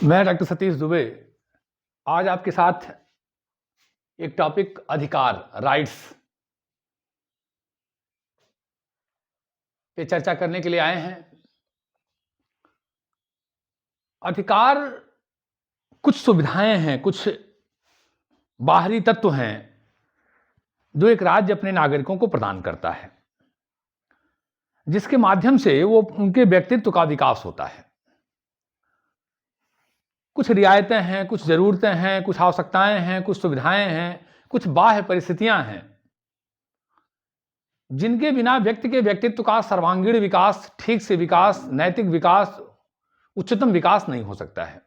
मैं डॉक्टर सतीश दुबे आज आपके साथ एक टॉपिक अधिकार राइट्स पे चर्चा करने के लिए आए हैं। अधिकार कुछ सुविधाएं हैं, कुछ बाहरी तत्व हैं जो एक राज्य अपने नागरिकों को प्रदान करता है, जिसके माध्यम से वो उनके व्यक्तित्व का विकास होता है। कुछ रियायतें हैं, कुछ ज़रूरतें हैं, कुछ आवश्यकताएं हैं, कुछ सुविधाएं हैं, कुछ बाह्य परिस्थितियां हैं जिनके बिना व्यक्ति के व्यक्तित्व का सर्वांगीण विकास, ठीक से विकास, नैतिक विकास, उच्चतम विकास नहीं हो सकता है।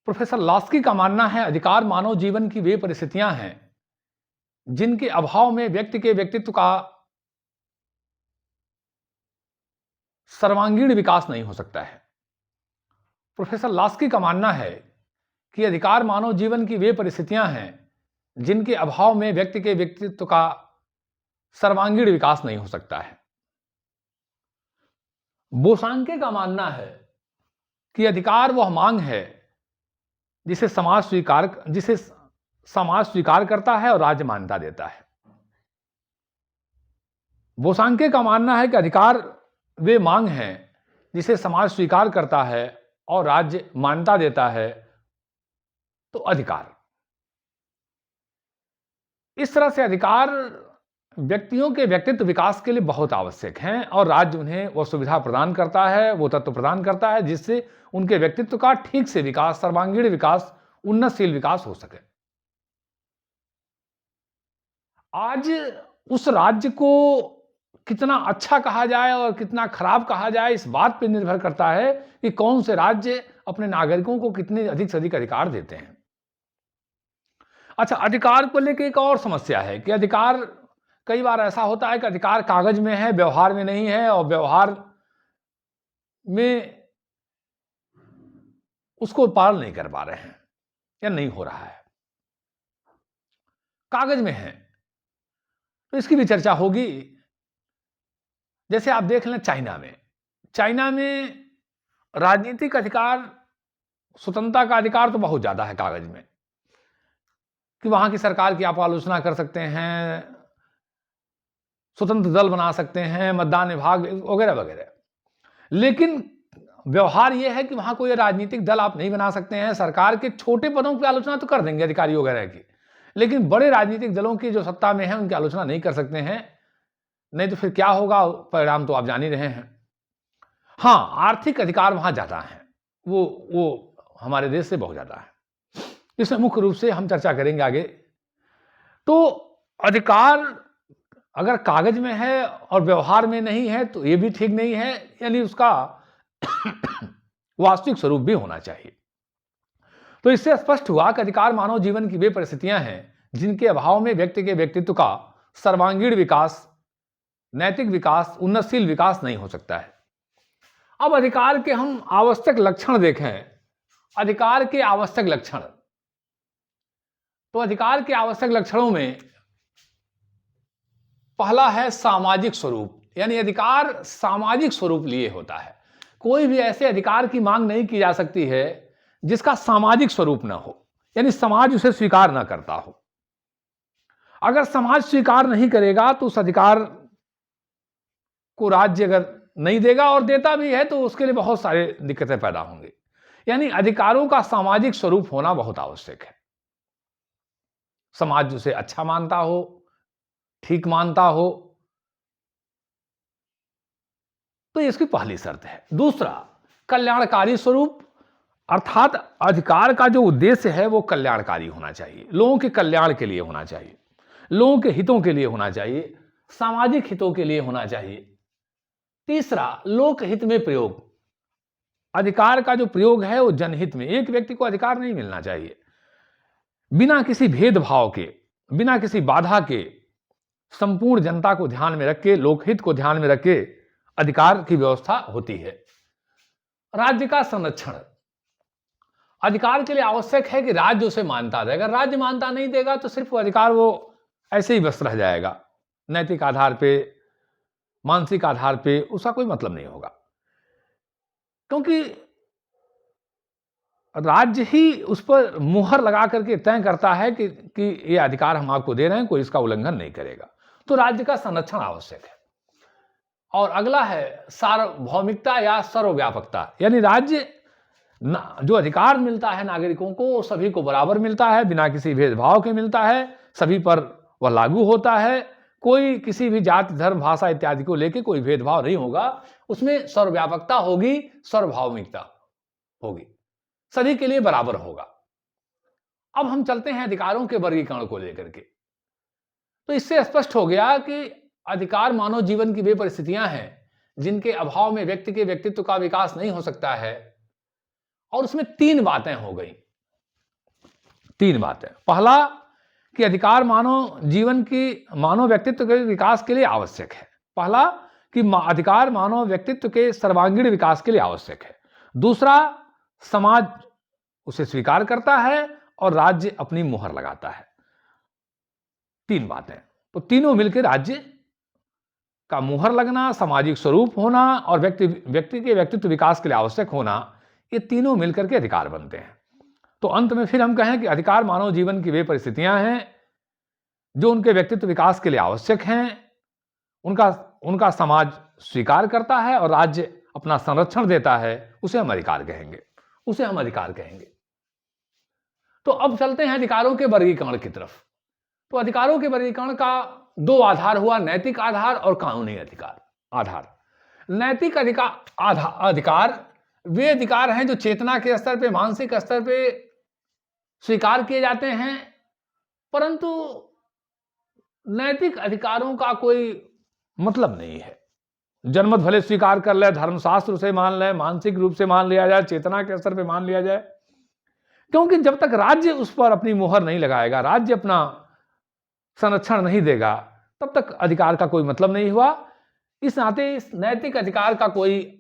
प्रोफेसर लॉस्की का मानना है अधिकार मानव जीवन की वे परिस्थितियां हैं जिनके अभाव में व्यक्ति के व्यक्तित्व का सर्वांगीण विकास नहीं हो सकता है। प्रोफेसर लॉस्की का मानना है कि अधिकार मानव जीवन की वे परिस्थितियां हैं जिनके अभाव में व्यक्ति के व्यक्तित्व का सर्वांगीण विकास नहीं हो सकता है। बोसांके का मानना है कि अधिकार वह मांग है जिसे समाज स्वीकार करता है और राज्य मान्यता देता है। बोसांके का मानना है कि अधिकार वे मांग हैं जिसे समाज स्वीकार करता है और राज्य मान्यता देता है। तो अधिकार, इस तरह से अधिकार व्यक्तियों के व्यक्तित्व विकास के लिए बहुत आवश्यक हैं और राज्य उन्हें वह सुविधा प्रदान करता है, वो तत्व प्रदान करता है जिससे उनके व्यक्तित्व का ठीक से विकास, सर्वांगीण विकास, उन्नतशील विकास हो सके। आज उस राज्य को कितना अच्छा कहा जाए और कितना खराब कहा जाए, इस बात पर निर्भर करता है कि कौन से राज्य अपने नागरिकों को कितने अधिक से अधिक अधिकार देते हैं। अच्छा, अधिकार को लेकर एक और समस्या है कि अधिकार कई बार ऐसा होता है कि अधिकार कागज में है, व्यवहार में नहीं है, और व्यवहार में उसको पालन नहीं कर पा रहे हैं या नहीं हो रहा है। कागज में है तो इसकी भी चर्चा होगी। जैसे आप देख लें चाइना में राजनीतिक अधिकार, स्वतंत्रता का अधिकार तो बहुत ज्यादा है कागज में, कि वहां की सरकार की आप आलोचना कर सकते हैं, स्वतंत्र दल बना सकते हैं, मतदान विभाग वगैरह वगैरह। लेकिन व्यवहार यह है कि वहां कोई राजनीतिक दल आप नहीं बना सकते हैं। सरकार के छोटे पदों की आलोचना तो कर देंगे अधिकारी वगैरह की, लेकिन बड़े राजनीतिक दलों की जो सत्ता में है उनकी आलोचना नहीं कर सकते हैं। नहीं तो फिर क्या होगा, परिणाम तो आप जान ही रहे हैं। हाँ, आर्थिक अधिकार वहां ज्यादा है, वो हमारे देश से बहुत ज्यादा है। इसमें मुख्य रूप से हम चर्चा करेंगे आगे। तो अधिकार अगर कागज में है और व्यवहार में नहीं है तो ये भी ठीक नहीं है, यानी उसका वास्तविक स्वरूप भी होना चाहिए। तो इससे स्पष्ट हुआ कि अधिकार मानव जीवन की वे परिस्थितियां हैं जिनके अभाव में व्यक्ति के व्यक्तित्व का सर्वांगीण विकास, नैतिक विकास, उन्नतशील विकास नहीं हो सकता है। अब अधिकार के हम आवश्यक लक्षण देखें। अधिकार के आवश्यक लक्षण, तो अधिकार के आवश्यक लक्षणों में पहला है सामाजिक स्वरूप, यानी अधिकार सामाजिक स्वरूप लिए होता है। कोई भी ऐसे अधिकार की मांग नहीं की जा सकती है जिसका सामाजिक स्वरूप ना हो, यानी समाज उसे स्वीकार ना करता हो। अगर समाज स्वीकार नहीं करेगा तो उस अधिकार को राज्य अगर नहीं देगा, और देता भी है तो उसके लिए बहुत सारे दिक्कतें पैदा होंगी। यानी अधिकारों का सामाजिक स्वरूप होना बहुत आवश्यक है। समाज उसे अच्छा मानता हो, ठीक मानता हो, तो इसकी पहली शर्त है। दूसरा, कल्याणकारी स्वरूप, अर्थात अधिकार का जो उद्देश्य है वो कल्याणकारी होना चाहिए, लोगों के कल्याण के लिए होना चाहिए, लोगों के हितों के लिए होना चाहिए, सामाजिक हितों के लिए होना चाहिए। तीसरा, लोकहित में प्रयोग, अधिकार का जो प्रयोग है वो जनहित में। एक व्यक्ति को अधिकार नहीं मिलना चाहिए बिना किसी भेदभाव के, बिना किसी बाधा के, संपूर्ण जनता को ध्यान में रख के, लोकहित को ध्यान में रख के अधिकार की व्यवस्था होती है। राज्य का संरक्षण, अधिकार के लिए आवश्यक है कि राज्य उसे मान्यता देगा। अगर राज्य मान्यता नहीं देगा तो सिर्फ वो अधिकार वो ऐसे ही बस रह जाएगा, नैतिक आधार पे मानसिक आधार पे, उसका कोई मतलब नहीं होगा, क्योंकि राज्य ही उस पर मुहर लगा करके तय करता है कि ये अधिकार हम आपको दे रहे हैं, कोई इसका उल्लंघन नहीं करेगा। तो राज्य का संरक्षण आवश्यक है। और अगला है सार्वभौमिकता या सर्वव्यापकता, यानी राज्य जो अधिकार मिलता है नागरिकों को, सभी को बराबर मिलता है, बिना किसी भेदभाव के मिलता है, सभी पर वह लागू होता है, कोई किसी भी जाति, धर्म, भाषा इत्यादि को लेकर कोई भेदभाव नहीं होगा, उसमें सर्वव्यापकता होगी, सार्वभौमिकता होगी, सभी के लिए बराबर होगा। अब हम चलते हैं अधिकारों के वर्गीकरण को लेकर के। तो इससे स्पष्ट हो गया कि अधिकार मानव जीवन की वे परिस्थितियां हैं जिनके अभाव में व्यक्ति के व्यक्तित्व का विकास नहीं हो सकता है। और उसमें तीन बातें हो गई, तीन बातें। पहला कि अधिकार मानव जीवन की, मानव व्यक्तित्व के विकास के लिए आवश्यक है। पहला कि अधिकार मानव व्यक्तित्व के सर्वांगीण विकास के लिए आवश्यक है। दूसरा, समाज उसे स्वीकार करता है और राज्य अपनी मुहर लगाता है। तीन बातें, तो तीनों मिलकर राज्य का मुहर लगना, सामाजिक स्वरूप होना और व्यक्ति के व्यक्तित्व विकास के लिए आवश्यक होना, ये तीनों मिलकर के अधिकार बनते हैं। तो अंत में फिर हम कहें कि अधिकार मानव जीवन की वे परिस्थितियां हैं जो उनके व्यक्तित्व विकास के लिए आवश्यक हैं, उनका समाज स्वीकार करता है और राज्य अपना संरक्षण देता है, उसे हम अधिकार कहेंगे, उसे हम अधिकार कहेंगे। तो अब चलते हैं अधिकारों के वर्गीकरण की तरफ। तो अधिकारों के वर्गीकरण का दो आधार हुआ, नैतिक आधार और कानूनी आधार। नैतिक अधिकार वे अधिकार हैं जो चेतना के स्तर पे, मानसिक स्तर पे स्वीकार किए जाते हैं, परंतु नैतिक अधिकारों का कोई मतलब नहीं है। जनमत भले स्वीकार कर ले, धर्मशास्त्र उसे मान ले, मानसिक रूप से मान लिया जाए, चेतना के स्तर पे मान लिया जाए, क्योंकि जब तक राज्य उस पर अपनी मुहर नहीं लगाएगा, राज्य अपना संरक्षण नहीं देगा, तब तक अधिकार का कोई मतलब नहीं हुआ। इस नाते इस नैतिक अधिकार का कोई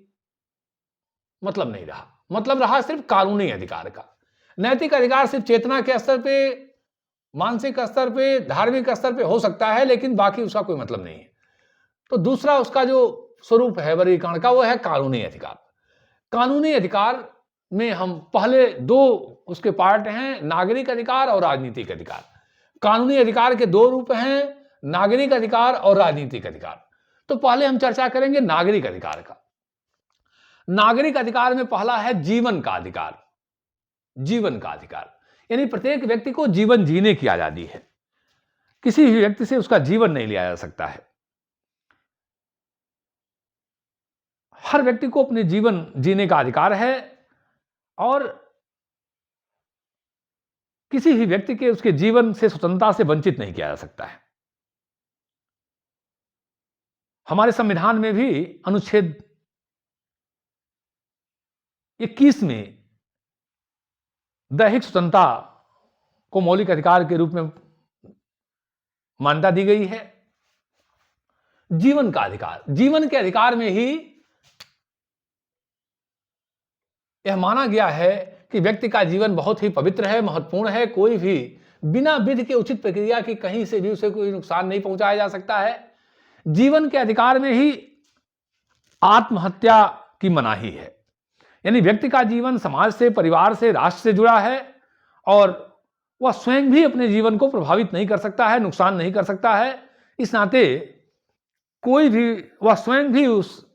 मतलब नहीं रहा, मतलब रहा सिर्फ कानूनी अधिकार का। नैतिक अधिकार सिर्फ चेतना के स्तर पे, मानसिक स्तर पे, धार्मिक स्तर पे हो सकता है, लेकिन बाकी उसका कोई मतलब नहीं है। तो दूसरा उसका जो स्वरूप है वर्गीकरण का, वो है कानूनी अधिकार। कानूनी अधिकार में हम पहले दो उसके पार्ट हैं, नागरिक अधिकार और राजनीतिक अधिकार। कानूनी अधिकार के दो रूप हैं, नागरिक अधिकार और राजनीतिक अधिकार। तो पहले हम चर्चा करेंगे नागरिक अधिकार का। नागरिक अधिकार में पहला है जीवन का अधिकार। जीवन का अधिकार यानी प्रत्येक व्यक्ति को जीवन जीने की आजादी है, किसी भी व्यक्ति से उसका जीवन नहीं लिया जा सकता है। हर व्यक्ति को अपने जीवन जीने का अधिकार है और किसी भी व्यक्ति के उसके जीवन से स्वतंत्रता से वंचित नहीं किया जा सकता है। हमारे संविधान में भी अनुच्छेद 21 में दैहिक स्वतंत्रता को मौलिक अधिकार के रूप में मान्यता दी गई है। जीवन का अधिकार, जीवन के अधिकार में ही यह माना गया है कि व्यक्ति का जीवन बहुत ही पवित्र है, महत्वपूर्ण है। कोई भी बिना विधि के उचित प्रक्रिया की कहीं से भी उसे कोई नुकसान नहीं पहुंचाया जा सकता है। जीवन के अधिकार में ही आत्महत्या की मनाही है, यानी व्यक्ति का जीवन समाज से, परिवार से, राष्ट्र से जुड़ा है और वह स्वयं भी अपने जीवन को प्रभावित नहीं कर सकता है, नुकसान नहीं कर सकता है। इस नाते कोई भी वह स्वयं भी उस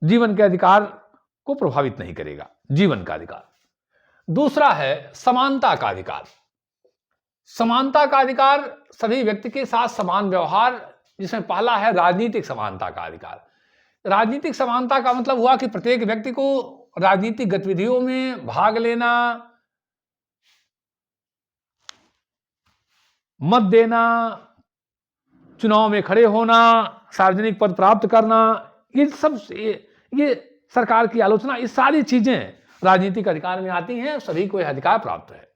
जीवन के अधिकार को प्रभावित नहीं करेगा। जीवन का अधिकार। दूसरा है समानता का अधिकार। समानता का अधिकार सभी व्यक्ति के साथ समान व्यवहार, जिसमें पहला है राजनीतिक समानता का अधिकार। राजनीतिक समानता का मतलब हुआ कि प्रत्येक व्यक्ति को राजनीतिक गतिविधियों में भाग लेना, मत देना, चुनाव में खड़े होना, सार्वजनिक पद प्राप्त करना, ये सब ये सरकार की आलोचना, ये सारी चीजें राजनीतिक अधिकार में आती हैं। सभी को यह अधिकार प्राप्त है,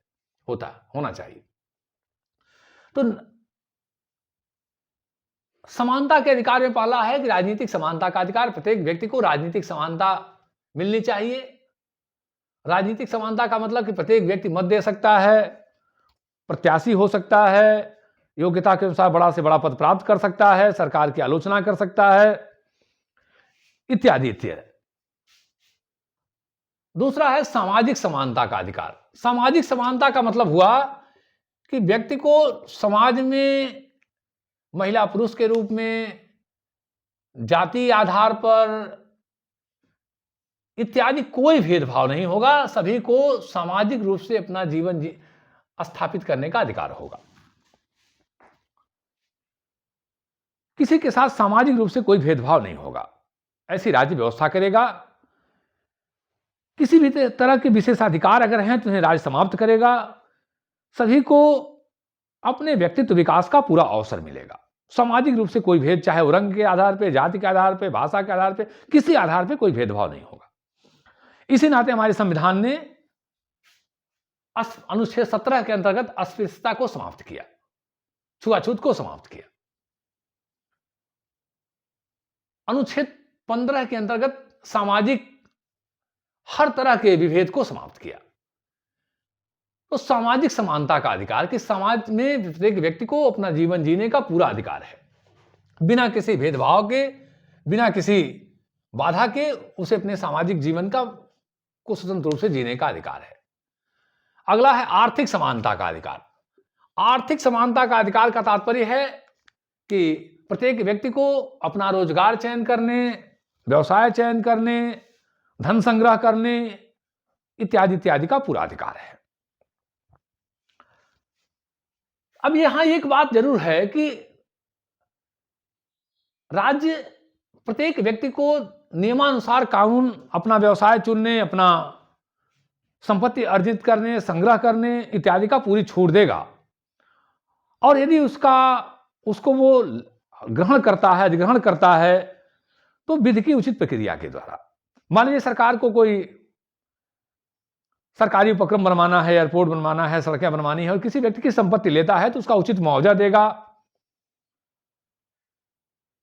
होना चाहिए। तो समानता के अधिकार में पहला है कि राजनीतिक समानता का अधिकार। प्रत्येक व्यक्ति को राजनीतिक समानता मिलनी चाहिए। राजनीतिक समानता का मतलब कि प्रत्येक व्यक्ति मत दे सकता है, प्रत्याशी हो सकता है, योग्यता के अनुसार बड़ा से बड़ा पद प्राप्त कर सकता है, सरकार की आलोचना कर सकता है, इत्यादि इत्यादि। दूसरा है सामाजिक समानता का अधिकार। सामाजिक समानता का मतलब हुआ कि व्यक्ति को समाज में महिला पुरुष के रूप में, जाति आधार पर इत्यादि कोई भेदभाव नहीं होगा। सभी को सामाजिक रूप से अपना जीवन स्थापित करने का अधिकार होगा। किसी के साथ सामाजिक रूप से कोई भेदभाव नहीं होगा, ऐसी राज्य व्यवस्था करेगा। किसी भी तरह के विशेषाधिकार अगर हैं तो उन्हें राज्य समाप्त करेगा। सभी को अपने व्यक्तित्व विकास का पूरा अवसर मिलेगा। सामाजिक रूप से कोई भेद, चाहे वो रंग के आधार पे, जाति के आधार पे, भाषा के आधार पे, किसी आधार पे कोई भेदभाव नहीं होगा। इसी नाते हमारे संविधान ने अनुच्छेद 17 के अंतर्गत अस्पृश्यता को समाप्त किया, छुआछूत को समाप्त किया। अनुच्छेद 15 के अंतर्गत सामाजिक हर तरह के विभेद को समाप्त किया। तो सामाजिक समानता का अधिकार कि समाज में प्रत्येक व्यक्ति को अपना जीवन जीने का पूरा अधिकार है, बिना किसी भेदभाव के, बिना किसी बाधा के उसे अपने सामाजिक जीवन को स्वतंत्र रूप से जीने का अधिकार है। अगला है आर्थिक समानता का अधिकार। आर्थिक समानता का अधिकार का तात्पर्य है कि प्रत्येक व्यक्ति को अपना रोजगार चयन करने, व्यवसाय चयन करने, धन संग्रह करने इत्यादि इत्यादि का पूरा अधिकार है। अब यहां एक बात जरूर है कि राज्य प्रत्येक व्यक्ति को नियमानुसार कानून अपना व्यवसाय चुनने, अपना संपत्ति अर्जित करने, संग्रह करने इत्यादि का पूरी छूट देगा। और यदि उसको वो ग्रहण करता है, अधिग्रहण करता है, तो विधि की उचित प्रक्रिया के द्वारा, मान लीजिए सरकार को कोई सरकारी उपक्रम बनवाना है, एयरपोर्ट बनवाना है, सड़कें बनवानी है और किसी व्यक्ति की संपत्ति लेता है तो उसका उचित मुआवजा देगा।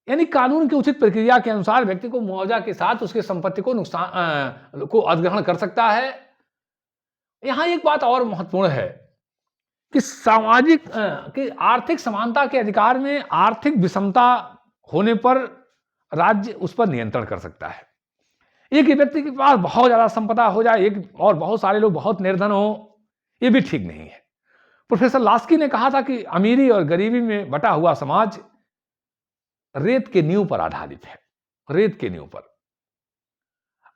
यानी कानून की उचित प्रक्रिया के अनुसार व्यक्ति को मुआवजा के साथ उसकी संपत्ति को नुकसान को अधिग्रहण कर सकता है। यहां एक बात और महत्वपूर्ण है कि कि आर्थिक समानता के अधिकार में आर्थिक विषमता होने पर राज्य उस पर नियंत्रण कर सकता है। एक ही व्यक्ति के पास बहुत ज्यादा संपदा हो जाए, एक और बहुत सारे लोग बहुत निर्धन हो, यह भी ठीक नहीं है। प्रोफेसर लास्की ने कहा था कि अमीरी और गरीबी में बटा हुआ समाज रेत के नींव पर आधारित है, रेत के नींव पर।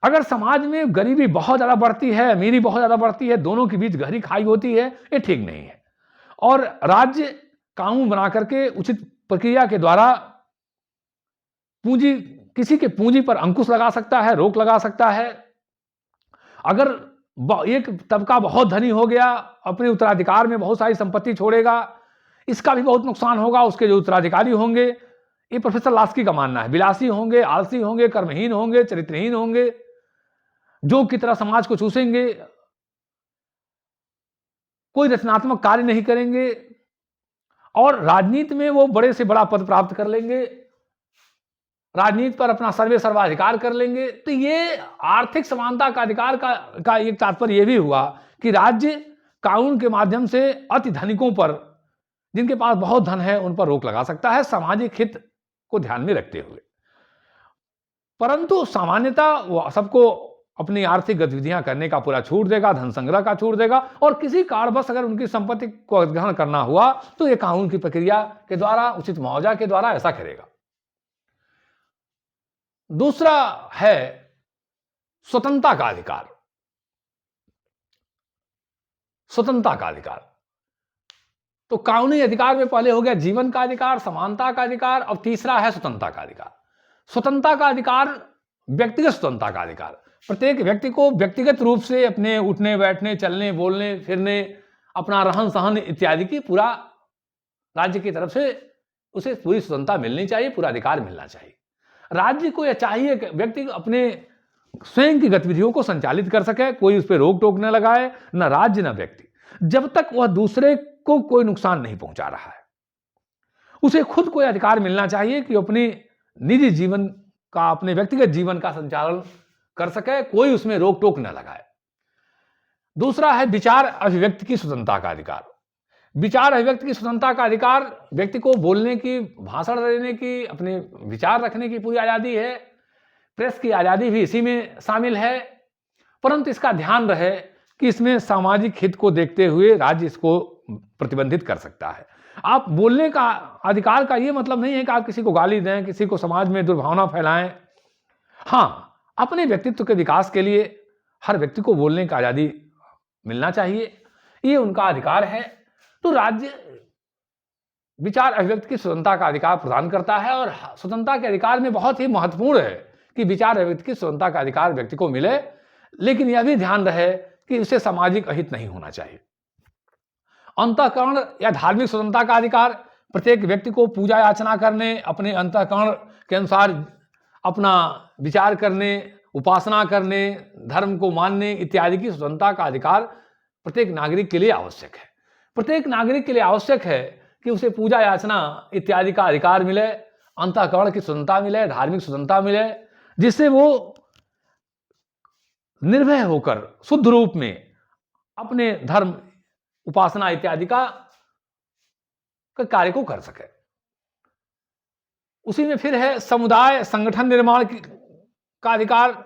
अगर समाज में गरीबी बहुत ज्यादा बढ़ती है, अमीरी बहुत ज्यादा बढ़ती है, दोनों के बीच गहरी खाई होती है, ये ठीक नहीं है। और राज्य कानून बना करके उचित प्रक्रिया के द्वारा किसी के पूंजी पर अंकुश लगा सकता है, रोक लगा सकता है। अगर एक तबका बहुत धनी हो गया, अपने उत्तराधिकार में बहुत सारी संपत्ति छोड़ेगा, इसका भी बहुत नुकसान होगा। उसके जो उत्तराधिकारी होंगे, ये प्रोफेसर लास्की का मानना है, विलासी होंगे, आलसी होंगे, कर्महीन होंगे, चरित्रहीन होंगे, जो की तरह समाज को चूसेंगे, कोई रचनात्मक कार्य नहीं करेंगे और राजनीति में वो बड़े से बड़ा पद प्राप्त कर लेंगे, राजनीति पर अपना सर्वाधिकार कर लेंगे। तो ये आर्थिक समानता का अधिकार का एक तात्पर्य यह भी हुआ कि राज्य कानून के माध्यम से अति धनिकों पर, जिनके पास बहुत धन है, उन पर रोक लगा सकता है, सामाजिक हित को ध्यान में रखते हुए। परंतु सामान्यता वो सबको अपनी आर्थिक गतिविधियां करने का पूरा छूट देगा, धन संग्रह का छूट देगा और किसी कारणवश अगर उनकी संपत्ति को अधिग्रहण करना हुआ तो ये कानून की प्रक्रिया के द्वारा, उचित मुआवजा के द्वारा ऐसा करेगा। दूसरा है स्वतंत्रता का अधिकार। स्वतंत्रता का अधिकार तो कानूनी अधिकार में पहले हो गया जीवन का अधिकार, समानता का अधिकार, अब तीसरा है स्वतंत्रता का अधिकार। स्वतंत्रता का अधिकार व्यक्तिगत स्वतंत्रता का अधिकार। प्रत्येक व्यक्ति को व्यक्तिगत रूप से अपने उठने बैठने, चलने बोलने फिरने, अपना रहन सहन इत्यादि की पूरा राज्य की तरफ से उसे पूरी स्वतंत्रता मिलनी चाहिए, पूरा अधिकार मिलना चाहिए। राज्य को यह चाहिए कि व्यक्ति अपने स्वयं की गतिविधियों को संचालित कर सके, कोई उस पर रोक टोक न लगाए, न राज्य न व्यक्ति, जब तक वह दूसरे को कोई नुकसान नहीं पहुंचा रहा है। उसे खुद कोई अधिकार मिलना चाहिए कि अपने निजी जीवन का, अपने व्यक्तिगत जीवन का संचालन कर सके, कोई उसमें रोक टोक न लगाए। दूसरा है विचार अभिव्यक्ति की स्वतंत्रता का अधिकार। विचार अभिव्यक्ति की स्वतंत्रता का अधिकार व्यक्ति को बोलने की, भाषण देने की, अपने विचार रखने की पूरी आजादी है। प्रेस की आज़ादी भी इसी में शामिल है, परंतु इसका ध्यान रहे कि इसमें सामाजिक हित को देखते हुए राज्य इसको प्रतिबंधित कर सकता है। आप बोलने का अधिकार का ये मतलब नहीं है कि आप किसी को गाली दें, किसी को समाज में दुर्भावना फैलाएं। हाँ, अपने व्यक्तित्व के विकास के लिए हर व्यक्ति को बोलने की आज़ादी मिलना चाहिए, ये उनका अधिकार है। तो राज्य विचार अभिव्यक्ति की स्वतंत्रता का अधिकार प्रदान करता है और स्वतंत्रता के अधिकार में बहुत ही महत्वपूर्ण है कि विचार अभिव्यक्ति की स्वतंत्रता का अधिकार व्यक्ति को मिले, लेकिन यह भी ध्यान रहे कि उसे सामाजिक अहित नहीं होना चाहिए। अंतःकरण या धार्मिक स्वतंत्रता का अधिकार, प्रत्येक व्यक्ति को पूजा याचना करने, अपने अंतःकरण के अनुसार अपना विचार करने, उपासना करने, धर्म को मानने इत्यादि की स्वतंत्रता का अधिकार प्रत्येक नागरिक के लिए आवश्यक है। प्रत्येक नागरिक के लिए आवश्यक है कि उसे पूजा याचना इत्यादि का अधिकार मिले, अंतःकरण की स्वतंत्रता मिले, धार्मिक स्वतंत्रता मिले, जिससे वो निर्भय होकर शुद्ध रूप में अपने धर्म, उपासना इत्यादि का कार्य को कर सके। उसी में फिर है समुदाय संगठन निर्माण का अधिकार।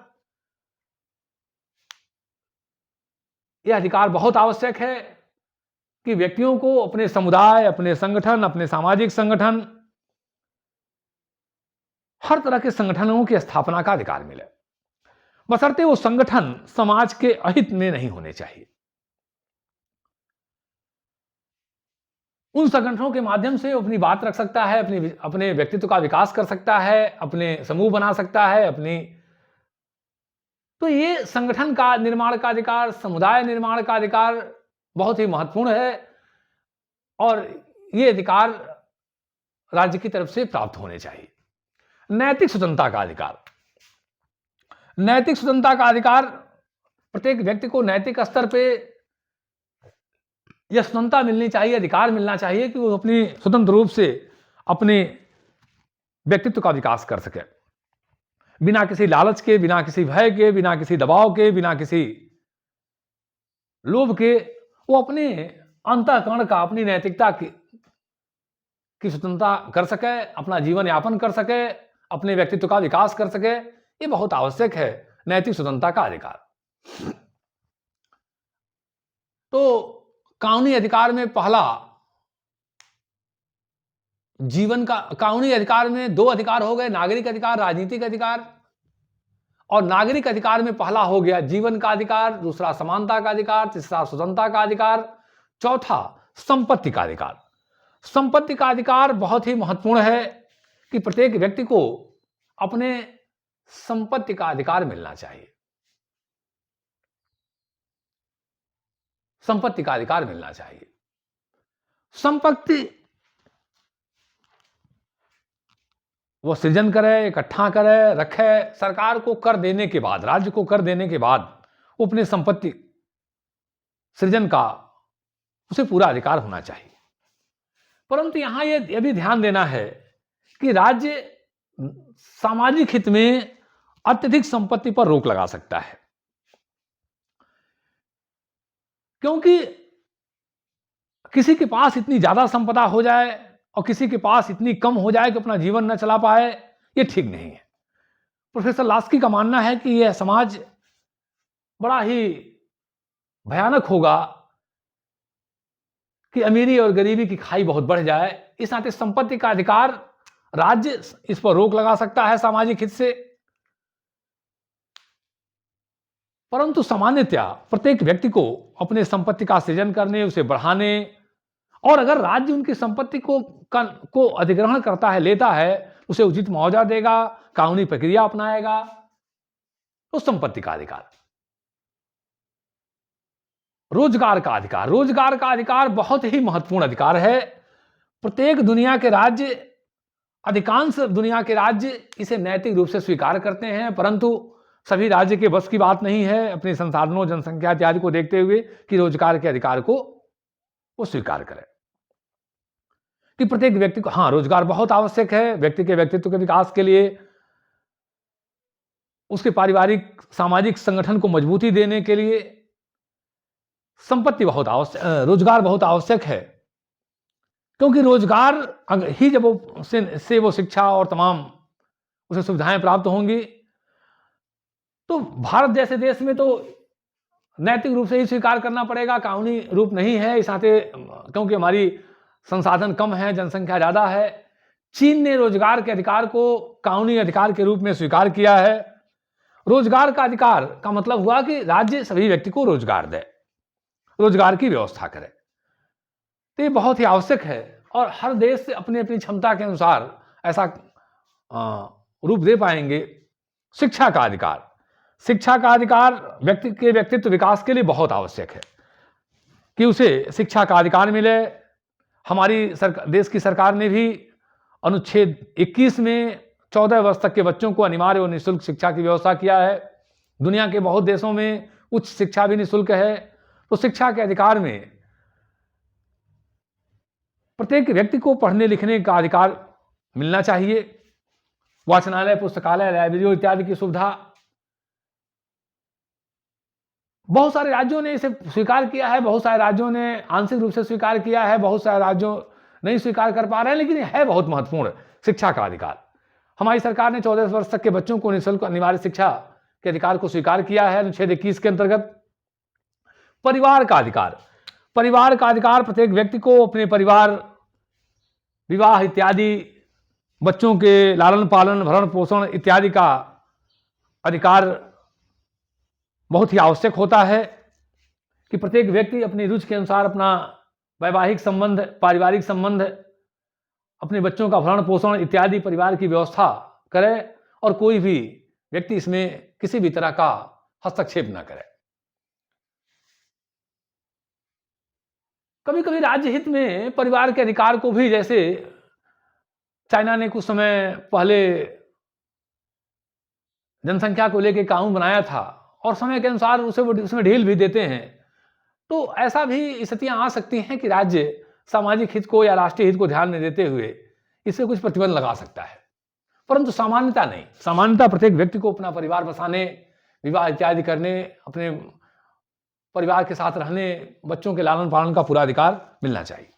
यह अधिकार बहुत आवश्यक है कि व्यक्तियों को अपने समुदाय, अपने संगठन, अपने सामाजिक संगठन, हर तरह के संगठनों की स्थापना का अधिकार मिले, बशर्ते वो संगठन समाज के अहित में नहीं होने चाहिए। उन संगठनों के माध्यम से अपनी बात रख सकता है, अपने व्यक्तित्व का विकास कर सकता है, अपने समूह बना सकता है, तो ये संगठन का निर्माण का अधिकार, समुदाय निर्माण का अधिकार बहुत ही महत्वपूर्ण है और ये अधिकार राज्य की तरफ से प्राप्त होने चाहिए। नैतिक स्वतंत्रता का अधिकार। नैतिक स्वतंत्रता का अधिकार, प्रत्येक व्यक्ति को नैतिक स्तर पे यह स्वतंत्रता मिलनी चाहिए, अधिकार मिलना चाहिए कि वो अपनी स्वतंत्र रूप से अपने व्यक्तित्व का विकास कर सके, बिना किसी लालच के, बिना किसी भय के, बिना किसी दबाव के, बिना किसी लोभ के वो अपने अंतःकरण का, अपनी नैतिकता की स्वतंत्रता कर सके, अपना जीवन यापन कर सके, अपने व्यक्तित्व का विकास कर सके। ये बहुत आवश्यक है, नैतिक स्वतंत्रता का अधिकार। तो कानूनी अधिकार में पहला जीवन का, कानूनी अधिकार में दो अधिकार हो गए, नागरिक अधिकार, राजनीतिक अधिकार। और नागरिक अधिकार में पहला हो गया जीवन का अधिकार, दूसरा समानता का अधिकार, तीसरा स्वतंत्रता का अधिकार, चौथा संपत्ति का अधिकार। संपत्ति का अधिकार बहुत ही महत्वपूर्ण है कि प्रत्येक व्यक्ति को अपने संपत्ति का अधिकार मिलना चाहिए, संपत्ति का अधिकार मिलना चाहिए। संपत्ति वो सृजन करे, इकट्ठा करे, रखे। सरकार को कर देने के बाद, राज्य को कर देने के बाद वो अपनी संपत्ति सृजन का उसे पूरा अधिकार होना चाहिए। परंतु यहां यह भी ध्यान देना है कि राज्य सामाजिक हित में अत्यधिक संपत्ति पर रोक लगा सकता है, क्योंकि किसी के पास इतनी ज्यादा संपदा हो जाए और किसी के पास इतनी कम हो जाए कि अपना जीवन न चला पाए, यह ठीक नहीं है। प्रोफेसर लास्की का मानना है कि यह समाज बड़ा ही भयानक होगा कि अमीरी और गरीबी की खाई बहुत बढ़ जाए। इस नाते संपत्ति का अधिकार राज्य इस पर रोक लगा सकता है सामाजिक हित से, परंतु सामान्यतया प्रत्येक व्यक्ति को अपने संपत्ति का सृजन करने, उसे बढ़ाने, और अगर राज्य उनकी संपत्ति को अधिग्रहण करता है, लेता है, उसे उचित मुआवजा देगा, कानूनी प्रक्रिया अपनाएगा, तो संपत्ति का अधिकार। रोजगार का अधिकार। रोजगार का अधिकार बहुत ही महत्वपूर्ण अधिकार है। प्रत्येक दुनिया के राज्य, अधिकांश दुनिया के राज्य इसे नैतिक रूप से स्वीकार करते हैं, परंतु सभी राज्य के बस की बात नहीं है अपने संसाधनों, जनसंख्या इत्यादि को देखते हुए कि रोजगार के अधिकार को वो स्वीकार करें, कि प्रत्येक व्यक्ति को, हाँ, रोजगार बहुत आवश्यक है व्यक्ति के व्यक्तित्व के विकास के लिए, उसके पारिवारिक सामाजिक संगठन को मजबूती देने के लिए संपत्ति बहुत आवश्यक, रोजगार बहुत आवश्यक है, क्योंकि रोजगार ही जब से वो शिक्षा और तमाम उसे सुविधाएं प्राप्त होंगी, तो भारत जैसे देश में तो नैतिक रूप से ही स्वीकार करना पड़ेगा, कानूनी रूप नहीं है इस नाते, क्योंकि हमारी संसाधन कम है, जनसंख्या ज़्यादा है। चीन ने रोजगार के अधिकार को कानूनी अधिकार के रूप में स्वीकार किया है। रोजगार का अधिकार का मतलब हुआ कि राज्य सभी व्यक्ति को रोजगार दे, रोजगार की व्यवस्था करे। तो ये बहुत ही आवश्यक है और हर देश से अपनी अपनी क्षमता के अनुसार ऐसा रूप दे पाएंगे। शिक्षा का अधिकार, शिक्षा का अधिकार व्यक्ति के व्यक्तित्व विकास के लिए बहुत आवश्यक है कि उसे शिक्षा का अधिकार मिले। हमारी देश की सरकार ने भी अनुच्छेद 21 में 14 वर्ष तक के बच्चों को अनिवार्य और निःशुल्क शिक्षा की व्यवस्था किया है। दुनिया के बहुत देशों में उच्च शिक्षा भी निःशुल्क है। तो शिक्षा के अधिकार में प्रत्येक व्यक्ति को पढ़ने लिखने का अधिकार मिलना चाहिए। वाचनालय, पुस्तकालय, लाइब्रेरी इत्यादि की सुविधा, बहुत सारे राज्यों ने इसे स्वीकार किया है, बहुत सारे राज्यों ने आंशिक रूप से स्वीकार किया है, बहुत सारे राज्यों नहीं स्वीकार कर पा रहे हैं, लेकिन यह है बहुत महत्वपूर्ण शिक्षा का अधिकार। हमारी सरकार ने 14 वर्ष तक के बच्चों को निःशुल्क अनिवार्य शिक्षा के अधिकार को स्वीकार किया है अनुच्छेद 21 के अंतर्गत। परिवार का अधिकार, परिवार का अधिकार प्रत्येक व्यक्ति को अपने परिवार, विवाह इत्यादि, बच्चों के लालन पालन, भरण पोषण इत्यादि का अधिकार बहुत ही आवश्यक होता है कि प्रत्येक व्यक्ति अपनी रुचि के अनुसार अपना वैवाहिक संबंध, पारिवारिक संबंध, अपने बच्चों का भरण पोषण इत्यादि परिवार की व्यवस्था करे और कोई भी व्यक्ति इसमें किसी भी तरह का हस्तक्षेप न करे। कभी कभी राज्य हित में परिवार के अधिकार को भी, जैसे चाइना ने कुछ समय पहले जनसंख्या को लेकर कानून बनाया था और समय के अनुसार उसमें ढील भी देते हैं, तो ऐसा भी स्थितियां आ सकती हैं कि राज्य सामाजिक हित को या राष्ट्रीय हित को ध्यान में देते हुए इससे कुछ प्रतिबंध लगा सकता है, परंतु सामान्यता नहीं। सामान्यता प्रत्येक व्यक्ति को अपना परिवार बसाने, विवाह इत्यादि करने, अपने परिवार के साथ रहने, बच्चों के लालन पालन का पूरा अधिकार मिलना चाहिए।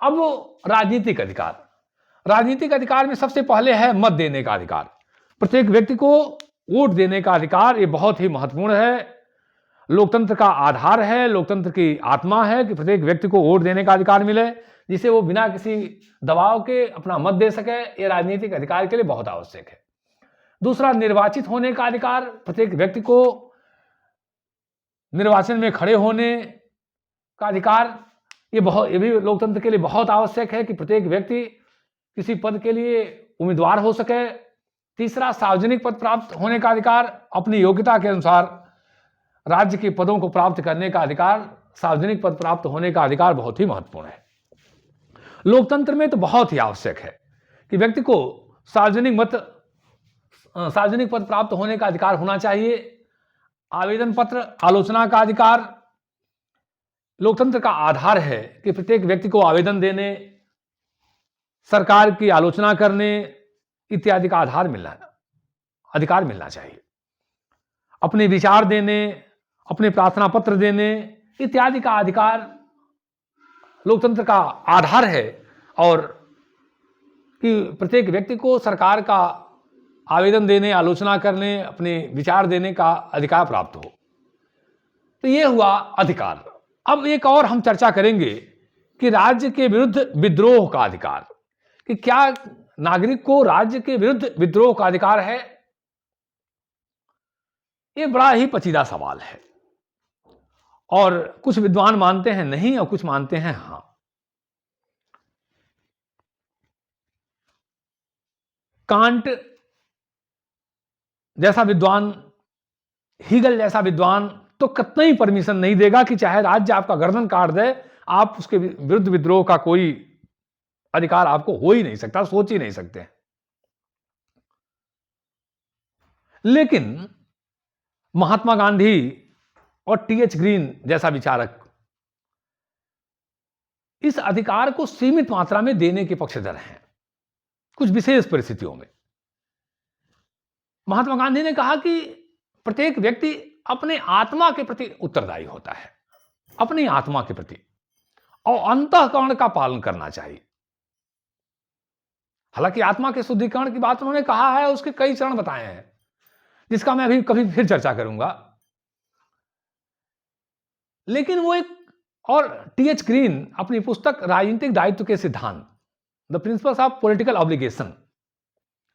अब राजनीतिक अधिकार, राजनीतिक अधिकार में सबसे पहले है मत देने का अधिकार। प्रत्येक व्यक्ति को वोट देने का अधिकार, ये बहुत ही महत्वपूर्ण है, लोकतंत्र का आधार है, लोकतंत्र की आत्मा है कि प्रत्येक व्यक्ति को वोट देने का अधिकार मिले, जिसे वो बिना किसी दबाव के अपना मत दे सके। ये राजनीतिक अधिकार के लिए बहुत आवश्यक है। दूसरा, निर्वाचित होने का अधिकार, प्रत्येक व्यक्ति को निर्वाचन में खड़े होने का अधिकार, ये भी लोकतंत्र के लिए बहुत आवश्यक है कि प्रत्येक व्यक्ति किसी पद के लिए उम्मीदवार हो सके। तीसरा, सार्वजनिक पद प्राप्त होने का अधिकार, अपनी योग्यता के अनुसार राज्य के पदों को प्राप्त करने का अधिकार, सार्वजनिक पद प्राप्त होने का अधिकार बहुत ही महत्वपूर्ण है। लोकतंत्र में तो बहुत ही आवश्यक है कि व्यक्ति को सार्वजनिक पद प्राप्त होने का अधिकार होना चाहिए। आवेदन पत्र, आलोचना का अधिकार लोकतंत्र का आधार है कि प्रत्येक व्यक्ति को आवेदन देने, सरकार की आलोचना करने इत्यादि का अधिकार मिलना चाहिए। अपने विचार देने, अपने प्रार्थना पत्र देने इत्यादि का अधिकार लोकतंत्र का आधार है और कि प्रत्येक व्यक्ति को सरकार का आवेदन देने, आलोचना करने, अपने विचार देने का अधिकार प्राप्त हो। तो ये हुआ अधिकार। अब एक और हम चर्चा करेंगे कि राज्य के विरुद्ध विद्रोह का अधिकार, कि क्या नागरिक को राज्य के विरुद्ध विद्रोह का अधिकार है। ये बड़ा ही पेचीदा सवाल है और कुछ विद्वान मानते हैं नहीं और कुछ मानते हैं हां। कांट जैसा विद्वान, हीगल जैसा विद्वान तो कतई परमिशन नहीं देगा कि चाहे राज्य आपका गर्दन काट दे, आप उसके विरुद्ध विद्रोह का कोई अधिकार आपको हो ही नहीं सकता, सोच ही नहीं सकते। लेकिन महात्मा गांधी और टी.एच. ग्रीन जैसा विचारक इस अधिकार को सीमित मात्रा में देने के पक्षधर हैं कुछ विशेष परिस्थितियों में। महात्मा गांधी ने कहा कि प्रत्येक व्यक्ति अपने आत्मा के प्रति उत्तरदायी होता है, अपनी आत्मा के प्रति, और अंतःकरण का पालन करना चाहिए। हालांकि आत्मा के शुद्धिकरण की बात उन्होंने कहा है, उसके कई चरण बताए हैं, जिसका मैं अभी कभी फिर चर्चा करूंगा। लेकिन वो एक और टी.एच. ग्रीन अपनी पुस्तक राजनीतिक दायित्व के सिद्धांत, the principles of political obligation,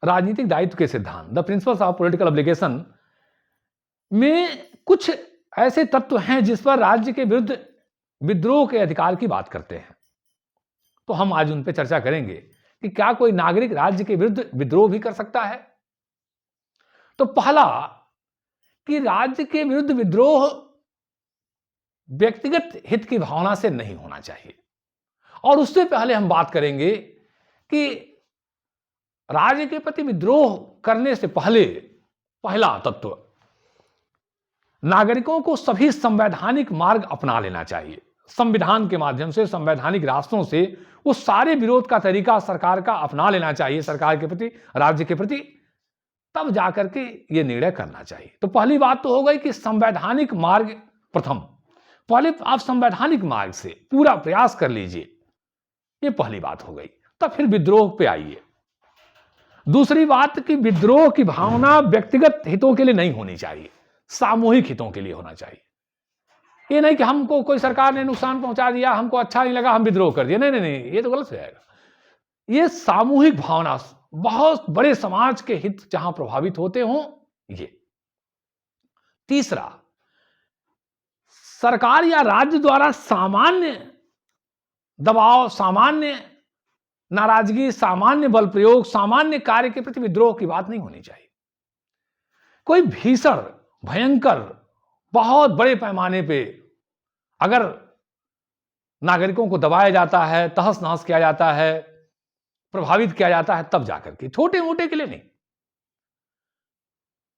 राजनीतिक दायित्व के सिद्धांत, the principles of political obligation में कुछ ऐसे तत्व हैं जिस पर राज्य के विरुद्ध विद्रोह के अधिकार की बात करते हैं। तो हम आज उन पर चर्चा करेंगे कि क्या कोई नागरिक राज्य के विरुद्ध विद्रोह भी कर सकता है। तो पहला, कि राज्य के विरुद्ध विद्रोह व्यक्तिगत हित की भावना से नहीं होना चाहिए। और उससे पहले हम बात करेंगे कि राज्य के प्रति विद्रोह करने से पहले पहला तत्व, नागरिकों को सभी संवैधानिक मार्ग अपना लेना चाहिए। संविधान के माध्यम से, संवैधानिक रास्तों से उस सारे विरोध का तरीका सरकार का अपना लेना चाहिए, सरकार के प्रति, राज्य के प्रति, तब जाकर के ये निर्णय करना चाहिए। तो पहली बात तो हो गई कि संवैधानिक मार्ग प्रथम, पहले आप संवैधानिक मार्ग से पूरा प्रयास कर लीजिए, ये पहली बात हो गई। तब फिर विद्रोह पे आइए। दूसरी बात कि विद्रोह की भावना व्यक्तिगत हितों के लिए नहीं होनी चाहिए, सामूहिक हितों के लिए होना चाहिए। ये नहीं कि हमको कोई सरकार ने नुकसान पहुंचा दिया, हमको अच्छा नहीं लगा, हम विद्रोह कर दिया, नहीं नहीं नहीं, ये तो गलत हो जाएगा। ये सामूहिक भावना, बहुत बड़े समाज के हित जहां प्रभावित होते हों, ये। तीसरा, सरकार या राज्य द्वारा सामान्य दबाव, सामान्य नाराजगी, सामान्य बल प्रयोग, सामान्य कार्य के प्रति विद्रोह की बात नहीं होनी चाहिए। कोई भीषण, भयंकर, बहुत बड़े पैमाने पे अगर नागरिकों को दबाया जाता है, तहस नहस किया जाता है, प्रभावित किया जाता है, तब जाकर के, छोटे मोटे के लिए नहीं,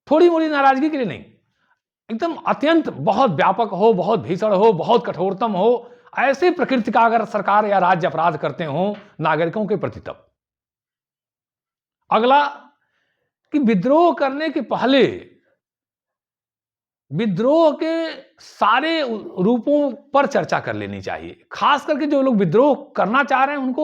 थोड़ी मोड़ी नाराजगी के लिए नहीं, एकदम अत्यंत बहुत व्यापक हो, बहुत भीषण हो, बहुत कठोरतम हो, ऐसे प्रकृति का अगर सरकार या राज्य अपराध करते हो नागरिकों के प्रति, तब। अगला, कि विद्रोह करने के पहले विद्रोह के सारे रूपों पर चर्चा कर लेनी चाहिए। खास करके जो लोग विद्रोह करना चाह रहे हैं उनको